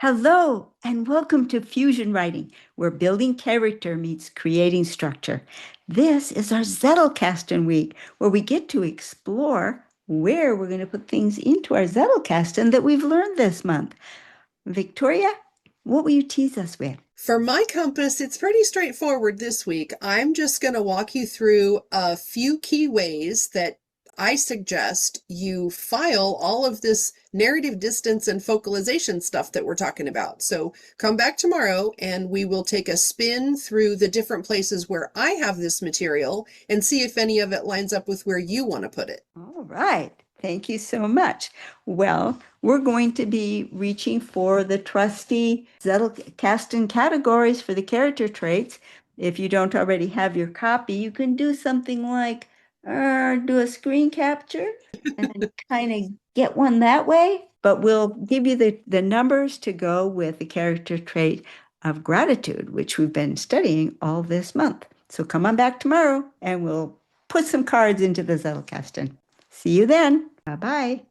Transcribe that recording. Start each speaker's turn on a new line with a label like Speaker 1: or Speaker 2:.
Speaker 1: Hello, and welcome to Fusion Writing, where building character meets creating structure. This is our Zettelkasten week, where we get to explore where we're going to put things into our Zettelkasten that we've learned this month. Victoria, what will you tease us with?
Speaker 2: For my compass, it's pretty straightforward this week. I'm just going to walk you through a few key ways that I suggest you file all of this narrative distance and focalization stuff that we're talking about. So come back tomorrow and we will take a spin through the different places where I have this material and see if any of it lines up with where you want to put it.
Speaker 1: All right. Thank you so much. Well, we're going to be reaching for the trusty Zettelkasten categories for the character traits. If you don't already have your copy, you can do something like do a screen capture and kind of get one that way. But we'll give you the numbers to go with the character trait of gratitude, which we've been studying all this month. So come on back tomorrow and we'll put some cards into the Zettelkasten. See you then. Bye-bye.